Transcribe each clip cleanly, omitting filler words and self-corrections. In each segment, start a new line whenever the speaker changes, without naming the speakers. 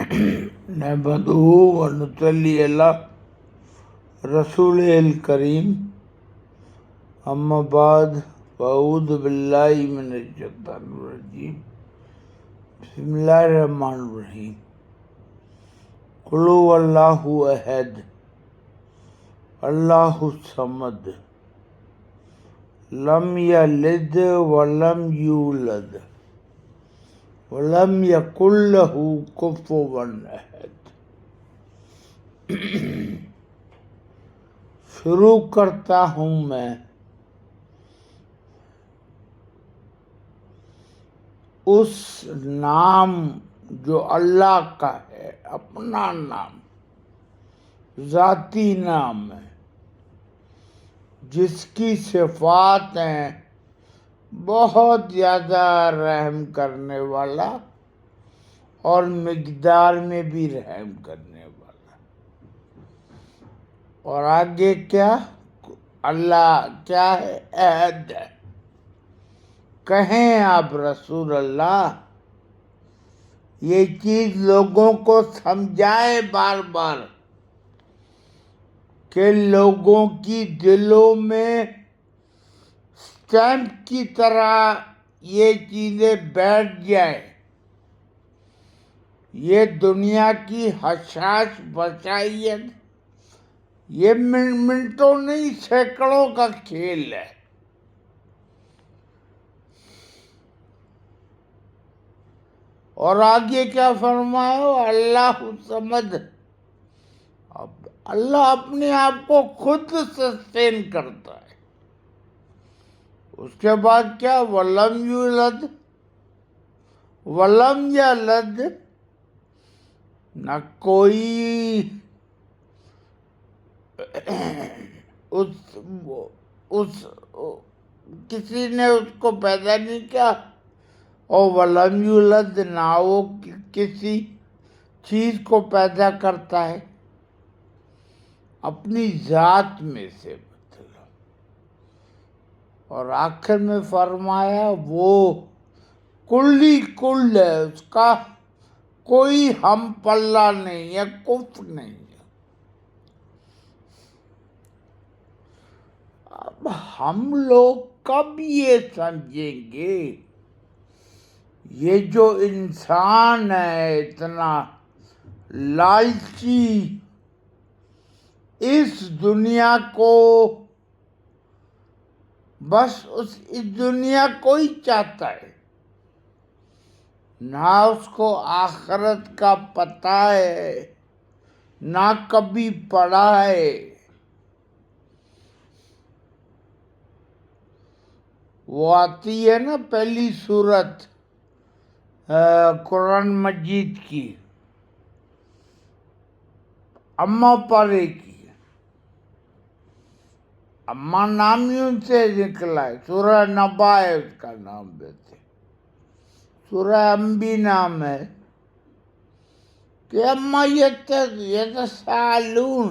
نحمده ونصلي على رسول الكريم اما بعد فاعوذ باللہ من الشیطان الرجیم بسم اللہ الرحمن الرحیم قل هو اللہ احد اللہ الصمد لم یلد ولم یولد وَلَمْ يَكُنْ لَهُ كُفُوًا أَحَدٌ۔ شروع کرتا ہوں میں اس نام جو اللہ کا ہے، اپنا نام، ذاتی نام ہے، جس کی صفات ہیں بہت زیادہ رحم کرنے والا اور مقدار میں بھی رحم کرنے والا۔ اور آگے کیا؟ اللہ کیا ہے؟ احد ہے۔ کہیں آپ رسول اللہ یہ چیز لوگوں کو سمجھائے بار بار کہ لوگوں کی دلوں میں اسٹیمپ کی طرح یہ چیزیں بیٹھ جائیں، یہ دنیا کی حشاش بشائیت یہ منٹوں نہیں سینکڑوں کا کھیل ہے۔ اور آگے کیا فرمایا؟ اللہ الصمد، اب اللہ اپنے آپ کو خود سسٹین کرتا ہے۔ اس کے بعد کیا؟ وَلَمْ يُولَدْ وَلَمْ يَلَدْ، نہ کوئی کسی نے اس کو پیدا نہیں کیا، اور وَلَمْ يُولَدْ، نہ وہ کسی چیز کو پیدا کرتا ہے اپنی ذات میں سے۔ اور آخر میں فرمایا وہ کلی کل ہے، اس کا کوئی ہم پلہ نہیں ہے، کف نہیں ہے۔ اب ہم لوگ کب یہ سمجھیں گے یہ جو انسان ہے اتنا لالچی، اس دنیا کو بس اس دنیا کو ہی چاہتا ہے، نہ اس کو آخرت کا پتہ ہے، نہ کبھی پڑھا ہے۔ وہ آتی ہے نا پہلی سورت قرآن مجید کی، اما پارے کی، اما نام ہی ان سے نکلا ہے، سورہ نبا ہے اس کا نام، ویسے سورہ انبی نام ہے، کہ اما یتسالون،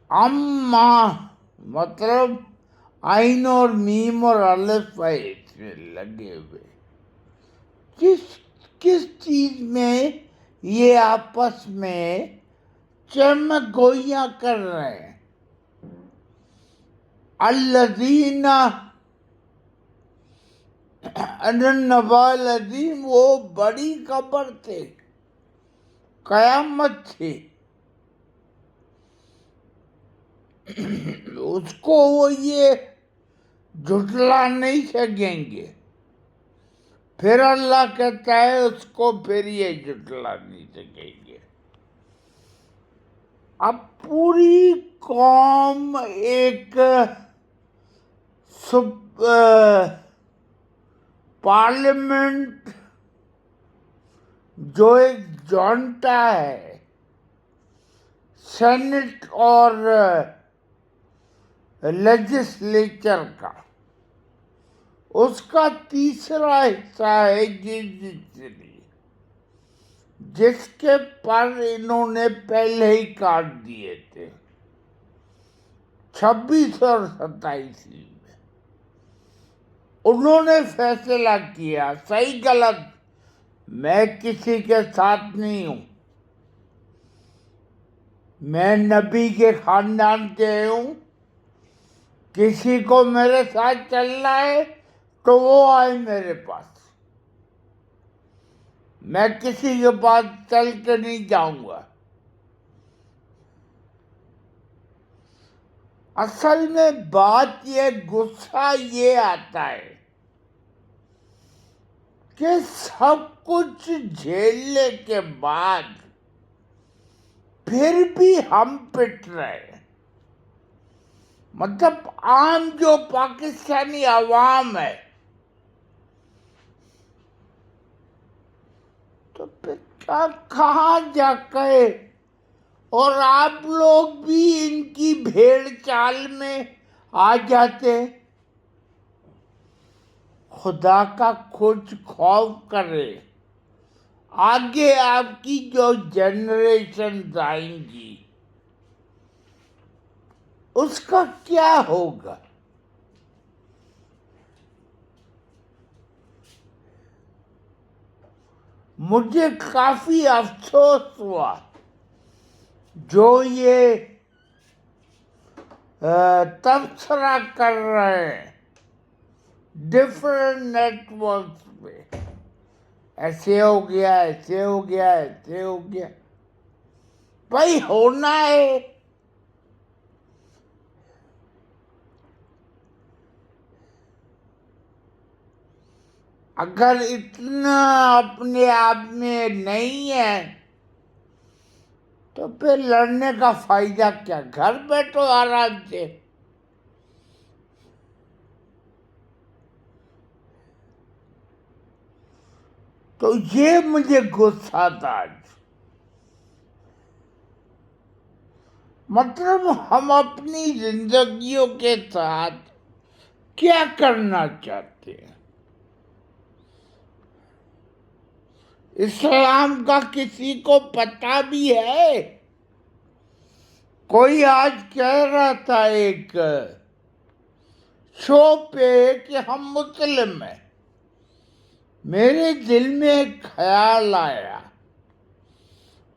اما مطلب عین اور میم اور الف ہے اس میں لگے ہوئے، کس چیز میں یہ آپس میں چمک گوئیاں کر رہے ہیں۔ الذین النبأ العظیم، وہ بڑی خبر تھے، قیامت تھی، اس کو وہ یہ جھٹلا نہیں سکیں گے۔ پھر اللہ کہتا ہے اس کو پھر یہ جھٹلا نہیں سکیں گے۔ اب پوری قوم ایک پارلیمنٹ جو ایک جونٹا ہے، سینٹ اور لیجسلیچر کا، اس کا تیسرا حصہ ہے جس کے پر انہوں نے پہلے ہی کاٹ دیے تھے 26 اور 27 میں۔ انہوں نے فیصلہ کیا، صحیح غلط میں کسی کے ساتھ نہیں ہوں، میں نبی کے خاندان سے ہوں، کسی کو میرے ساتھ چلنا ہے تو وہ آئے میرے پاس، میں کسی کے پاس چل کے نہیں جاؤں گا۔ اصل میں بات یہ غصہ یہ آتا ہے کہ سب کچھ جھیلنے کے بعد پھر بھی ہم پٹ رہے ہیں۔ مطلب عام جو پاکستانی عوام ہے تو پھر کہاں جا کے، اور آپ لوگ بھی ان کی بھیڑ چال میں آ جاتے۔ خدا کا کچھ خوف کرے، آگے آپ کی جو جنریشن آئیں گی اس کا کیا ہوگا؟ مجھے کافی افسوس ہوا جو یہ تبصرہ کر رہے ہیں ڈفرینٹ نیٹ ورکس پہ، ایسے ہو گیا، ایسے ہو گیا، ایسے ہو گیا۔ بھائی ہونا ہے، اگر اتنا اپنے آپ میں نہیں ہے تو پھر لڑنے کا فائدہ کیا؟ گھر بیٹھو آرام سے۔ تو یہ مجھے غصہ تھا آج۔ مطلب ہم اپنی زندگیوں کے ساتھ کیا کرنا چاہتے ہیں؟ اسلام کا کسی کو پتہ بھی ہے؟ کوئی آج کہہ رہا تھا ایک شو پہ کہ ہم مسلم ہیں، میرے دل میں ایک خیال آیا،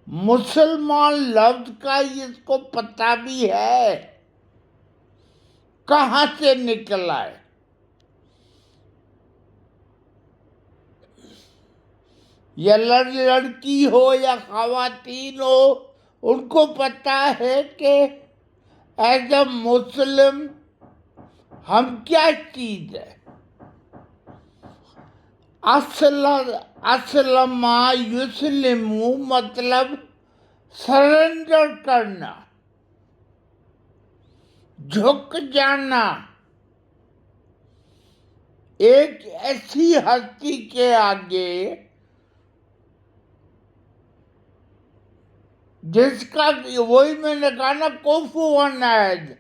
مسلمان لفظ کا اس کو پتہ بھی ہے کہاں سے نکلا ہے؟ یا لڑکی ہو یا خواتین ہو، ان کو پتہ ہے کہ ایز اے مسلم ہم کیا چیز ہے۔ اسلم یسلم مطلب سرنڈر کرنا، جھک جانا ایک ایسی ہستی کے آگے جس کا، وہی میں نے کہا نا، کفوا احد،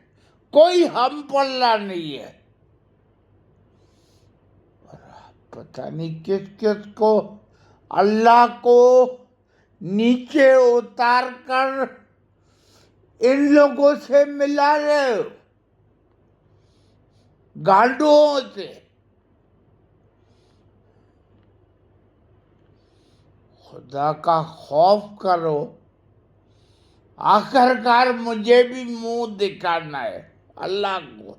کوئی ہم پلہ نہیں ہے۔ پتہ نہیں کس کس کو اللہ کو نیچے اتار کر ان لوگوں سے ملا رہے ہو، گانڈوں سے۔ خدا کا خوف کرو، آخرکار مجھے بھی منہ دکھانا ہے اللہ کو۔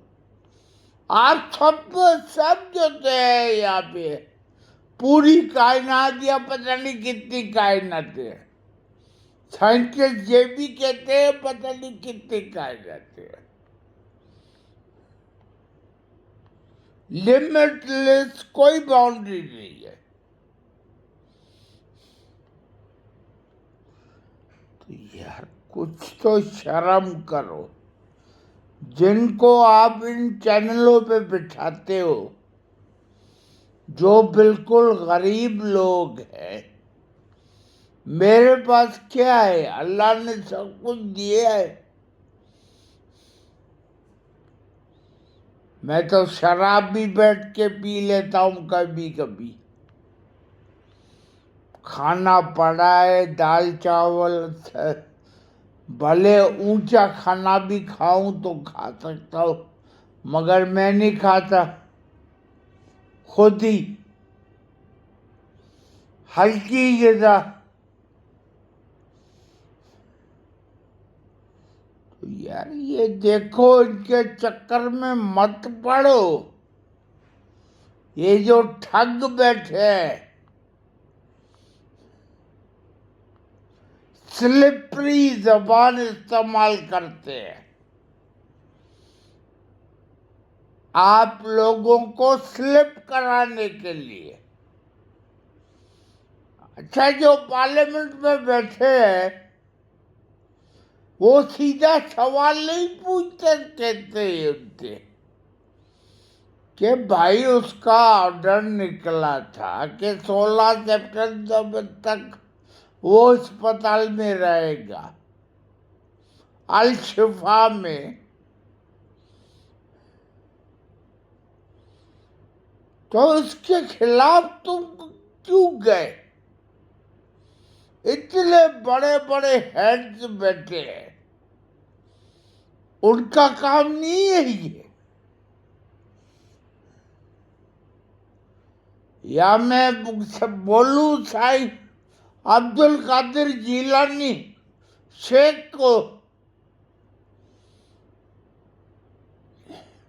آپ سب جو ہے یہاں پہ پوری کائنات، یا پتہ نہیں کتنی کائنات ہے، سائنٹسٹ یہ بھی کہتے ہیں پتہ نہیں کتنی کائنات ہے، لمٹ لیس، کوئی باؤنڈری نہیں ہے۔ تو یار کچھ تو شرم کرو، جن کو آپ ان چینلوں پہ بٹھاتے ہو، جو بالکل غریب لوگ ہیں۔ میرے پاس کیا ہے؟ اللہ نے سب کچھ دیا ہے۔ میں تو شراب بھی بیٹھ کے پی لیتا ہوں کبھی کبھی، کھانا پڑا ہے دال چاول، بھلے اونچا کھانا بھی کھاؤں تو کھا سکتا ہوں، مگر میں نہیں کھاتا، خود ہی ہلکی غذا. تو یار یہ دیکھو ان کے چکر میں مت پڑو. یہ جو ٹھگ بیٹھے ہیں سلپری زبان استعمال کرتے ہیں آپ لوگوں کو سلپ کرانے کے لیے. اچھا جو پارلیمنٹ میں بیٹھے ہیں وہ سیدھا سوال نہیں پوچھتے، کہتے ہیں ان سے کہ بھائی اس کا آرڈر نکلا تھا کہ 16 سپٹمبر تک وہ اسپتال میں رہے گا، الشفا میں. تو اس کے خلاف تم کیوں گئے؟ اتنے بڑے بڑے ہیڈز بیٹھے ہیں، ان کا کام نہیں ہے یہ. یا میں بولوں صاحب عبد القادر جیلانی شیخ کو،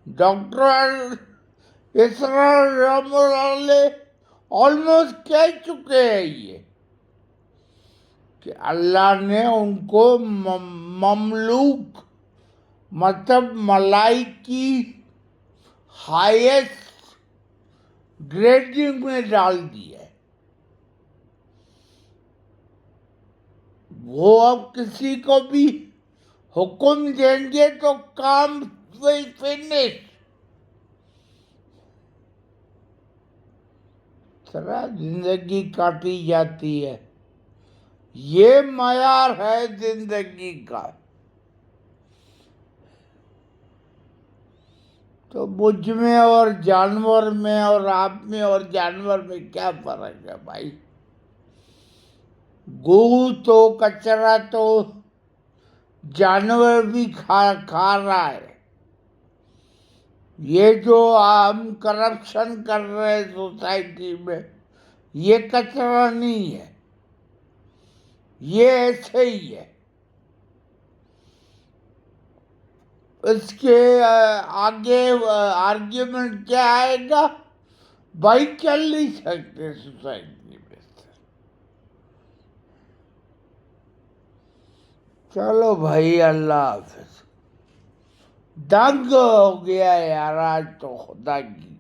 ڈاکٹر اسرار رحمۃ اللہ علیہ آلموسٹ کہہ چکے ہیں یہ کہ اللہ نے ان کو مملوک مطلب ملائک کی ہائیسٹ گریڈنگ میں ڈال دیا ہے. وہ اب کسی کو بھی حکم دیں گے تو کام فنش. طرح زندگی کاٹی جاتی ہے، یہ معیار ہے زندگی کا. تو مجھ میں اور جانور میں اور آپ میں اور جانور میں کیا فرق ہے بھائی؟ گو تو کچرا تو جانور بھی کھا رہا ہے. یہ جو ہم کرپشن کر رہے ہیں سوسائٹی میں، یہ کچرا نہیں ہے، یہ ایسے ہی ہے. اس کے آگے آرگیومنٹ کیا آئے گا؟ بھائی چل نہیں سکتے سوسائٹی میں. چلو بھائی، اللہ حافظ. دنگ ہو گیا یار آج تو خدا کی